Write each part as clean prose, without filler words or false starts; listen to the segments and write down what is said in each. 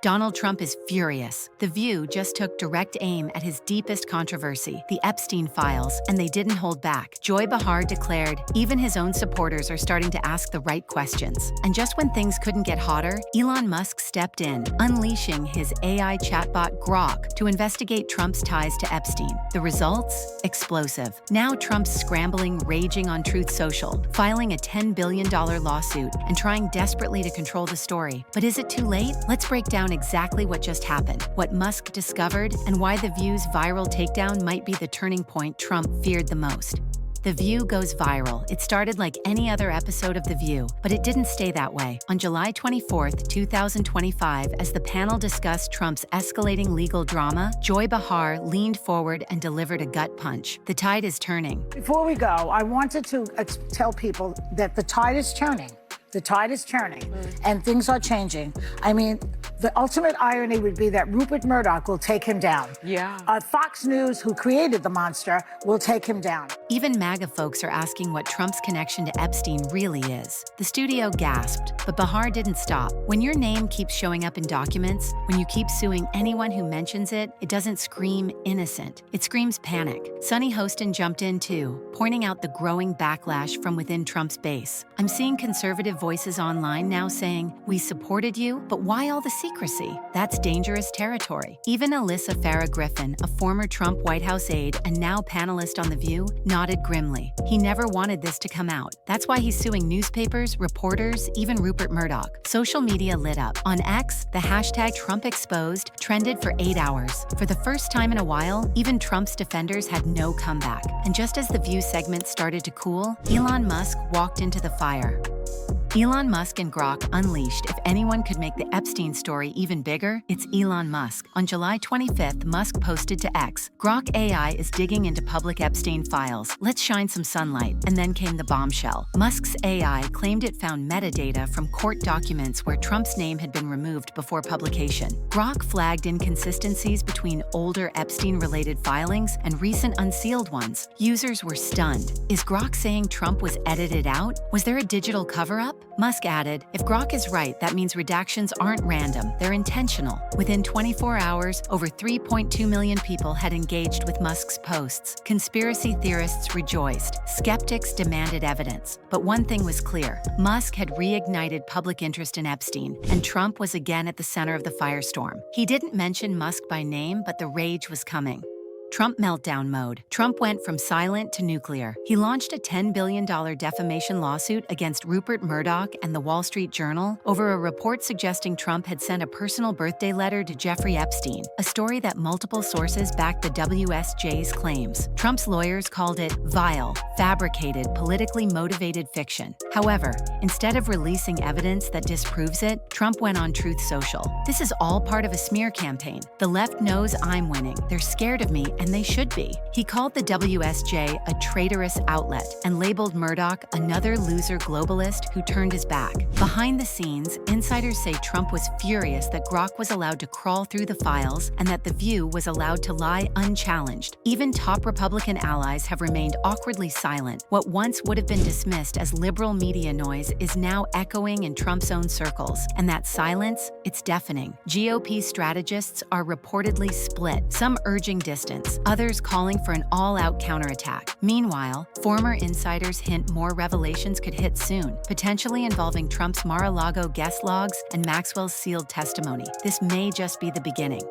Donald Trump is furious. The View just took direct aim at his deepest controversy, the Epstein files, and they didn't hold back. Joy Behar declared, even his own supporters are starting to ask the right questions. And just when things couldn't get hotter, Elon Musk stepped in, unleashing his AI chatbot Grok to investigate Trump's ties to Epstein. The results? Explosive. Now Trump's scrambling, raging on Truth Social, filing a $10 billion lawsuit and trying desperately to control the story. But is it too late? Let's break down exactly what just happened, what Musk discovered, and why The View's viral takedown might be the turning point Trump feared the most. The View goes viral. It started like any other episode of The View, but it didn't stay that way. On July 24, 2025, as the panel discussed Trump's escalating legal drama, Joy Behar leaned forward and delivered a gut punch. The tide is turning. Before we go, I wanted to tell people that the tide is turning. The tide is turning, and things are changing. I mean, the ultimate irony would be that Rupert Murdoch will take him down. Yeah. Fox News, who created the monster, will take him down. Even MAGA folks are asking what Trump's connection to Epstein really is. The studio gasped, but Behar didn't stop. When your name keeps showing up in documents, when you keep suing anyone who mentions it, it doesn't scream innocent. It screams panic. Sonny Hostin jumped in too, pointing out the growing backlash from within Trump's base. I'm seeing conservative voices online now saying, we supported you, but why all the secrecy? That's dangerous territory. Even Alyssa Farah Griffin, a former Trump White House aide and now panelist on The View, nodded grimly. He never wanted this to come out. That's why he's suing newspapers, reporters, even Rupert Murdoch. Social media lit up. On X, the hashtag #TrumpExposed trended for 8 hours. For the first time in a while, even Trump's defenders had no comeback. And just as The View segment started to cool, Elon Musk walked into the fire. Elon Musk and Grok unleashed. If anyone could make the Epstein story even bigger, it's Elon Musk. On July 25th, Musk posted to X, Grok AI is digging into public Epstein files. Let's shine some sunlight. And then came the bombshell. Musk's AI claimed it found metadata from court documents where Trump's name had been removed before publication. Grok flagged inconsistencies between older Epstein-related filings and recent unsealed ones. Users were stunned. Is Grok saying Trump was edited out? Was there a digital cover-up? Musk added, if Grok is right, that means redactions aren't random, they're intentional. Within 24 hours, over 3.2 million people had engaged with Musk's posts. Conspiracy theorists rejoiced. Skeptics demanded evidence. But one thing was clear. Musk had reignited public interest in Epstein, and Trump was again at the center of the firestorm. He didn't mention Musk by name, but the rage was coming. Trump meltdown mode. Trump went from silent to nuclear. He launched a $10 billion defamation lawsuit against Rupert Murdoch and the Wall Street Journal over a report suggesting Trump had sent a personal birthday letter to Jeffrey Epstein, a story that multiple sources backed the WSJ's claims. Trump's lawyers called it vile, fabricated, politically motivated fiction. However, instead of releasing evidence that disproves it, Trump went on Truth Social. This is all part of a smear campaign. The left knows I'm winning. They're scared of me, and they should be. He called the WSJ a traitorous outlet and labeled Murdoch another loser globalist who turned his back. Behind the scenes, insiders say Trump was furious that Grok was allowed to crawl through the files and that The View was allowed to lie unchallenged. Even top Republican allies have remained awkwardly silent. What once would have been dismissed as liberal media noise is now echoing in Trump's own circles. And that silence, it's deafening. GOP strategists are reportedly split, some urging distance, others calling for an all-out counterattack. Meanwhile, former insiders hint more revelations could hit soon, potentially involving Trump's Mar-a-Lago guest logs and Maxwell's sealed testimony. This may just be the beginning.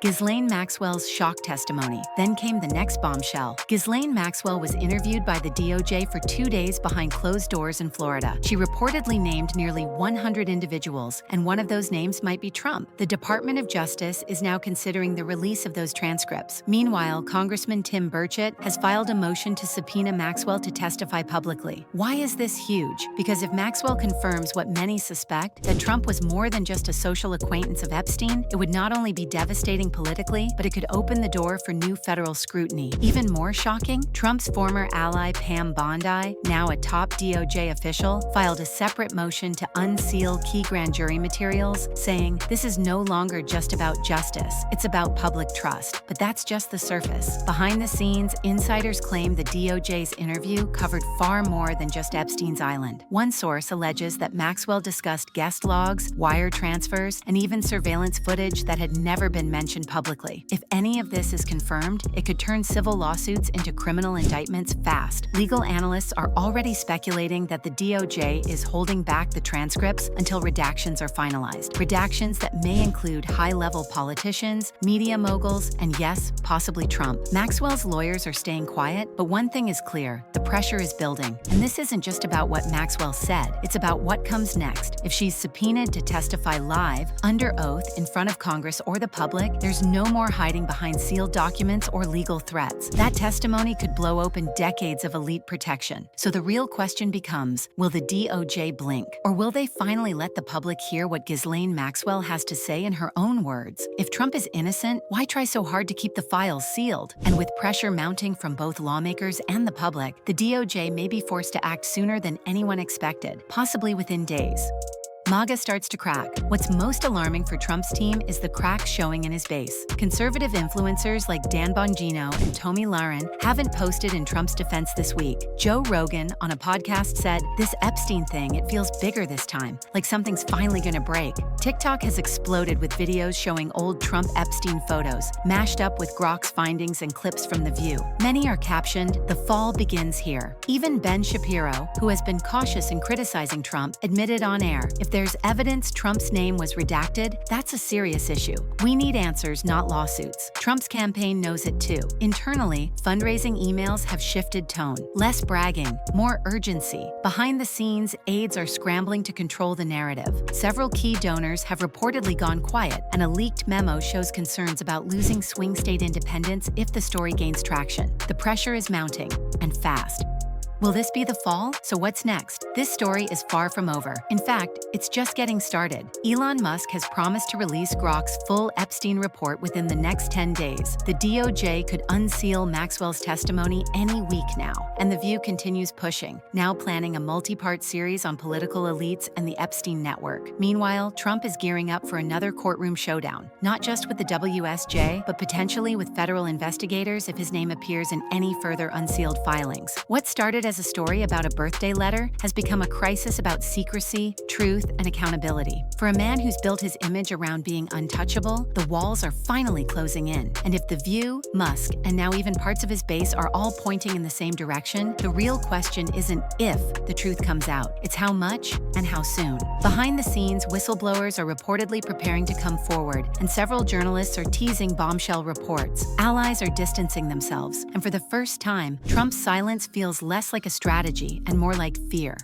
Ghislaine Maxwell's shock testimony. Then came the next bombshell. Ghislaine Maxwell was interviewed by the DOJ for 2 days behind closed doors in Florida. She reportedly named nearly 100 individuals, and one of those names might be Trump. The Department of Justice is now considering the release of those transcripts. Meanwhile, Congressman Tim Burchett has filed a motion to subpoena Maxwell to testify publicly. Why is this huge? Because if Maxwell confirms what many suspect, that Trump was more than just a social acquaintance of Epstein, it would not only be devastating exciting politically, but it could open the door for new federal scrutiny. Even more shocking, Trump's former ally Pam Bondi, now a top DOJ official, filed a separate motion to unseal key grand jury materials, saying, "This is no longer just about justice, it's about public trust." But that's just the surface. Behind the scenes, insiders claim the DOJ's interview covered far more than just Epstein's island. One source alleges that Maxwell discussed guest logs, wire transfers, and even surveillance footage that had never been mentioned publicly. If any of this is confirmed, it could turn civil lawsuits into criminal indictments fast. Legal analysts are already speculating that the DOJ is holding back the transcripts until redactions are finalized. Redactions that may include high-level politicians, media moguls, and yes, possibly Trump. Maxwell's lawyers are staying quiet, but one thing is clear: the pressure is building. And this isn't just about what Maxwell said, it's about what comes next. If she's subpoenaed to testify live, under oath, in front of Congress or the public, there's no more hiding behind sealed documents or legal threats. That testimony could blow open decades of elite protection. So the real question becomes, will the DOJ blink? Or will they finally let the public hear what Ghislaine Maxwell has to say in her own words? If Trump is innocent, why try so hard to keep the files sealed? And with pressure mounting from both lawmakers and the public, the DOJ may be forced to act sooner than anyone expected, possibly within days. MAGA starts to crack. What's most alarming for Trump's team is the cracks showing in his base. Conservative influencers like Dan Bongino and Tomi Lahren haven't posted in Trump's defense this week. Joe Rogan, on a podcast, said, "This Epstein thing, it feels bigger this time, like something's finally gonna break." TikTok has exploded with videos showing old Trump-Epstein photos, mashed up with Grok's findings and clips from The View. Many are captioned, "The fall begins here." Even Ben Shapiro, who has been cautious in criticizing Trump, admitted on air, if there's evidence Trump's name was redacted, that's a serious issue. We need answers, not lawsuits. Trump's campaign knows it too. Internally, fundraising emails have shifted tone. Less bragging, more urgency. Behind the scenes, aides are scrambling to control the narrative. Several key donors have reportedly gone quiet, and a leaked memo shows concerns about losing swing state independence if the story gains traction. The pressure is mounting, and fast. Will this be the fall? So what's next? This story is far from over. In fact, it's just getting started. Elon Musk has promised to release Grok's full Epstein report within the next 10 days. The DOJ could unseal Maxwell's testimony any week now. And The View continues pushing, now planning a multi-part series on political elites and the Epstein network. Meanwhile, Trump is gearing up for another courtroom showdown, not just with the WSJ, but potentially with federal investigators if his name appears in any further unsealed filings. What started as a story about a birthday letter has become a crisis about secrecy, truth, and accountability. For a man who's built his image around being untouchable, the walls are finally closing in. And if The View, Musk, and now even parts of his base are all pointing in the same direction, the real question isn't if the truth comes out, it's how much and how soon. Behind the scenes, whistleblowers are reportedly preparing to come forward, and several journalists are teasing bombshell reports. Allies are distancing themselves, and for the first time, Trump's silence feels less like a strategy and more like fear.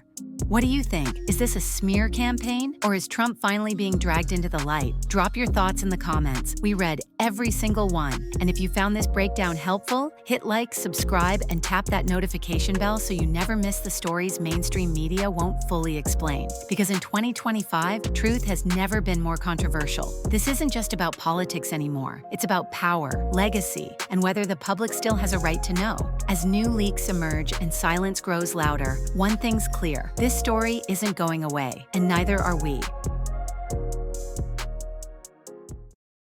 What do you think? Is this a smear campaign, or is Trump finally being dragged into the light? Drop your thoughts in the comments. We read every single one. And if you found this breakdown helpful, hit like, subscribe, and tap that notification bell so you never miss the stories mainstream media won't fully explain. Because in 2025, truth has never been more controversial. This isn't just about politics anymore. It's about power, legacy, and whether the public still has a right to know. As new leaks emerge and silence grows louder, one thing's clear. This story isn't going away, and neither are we.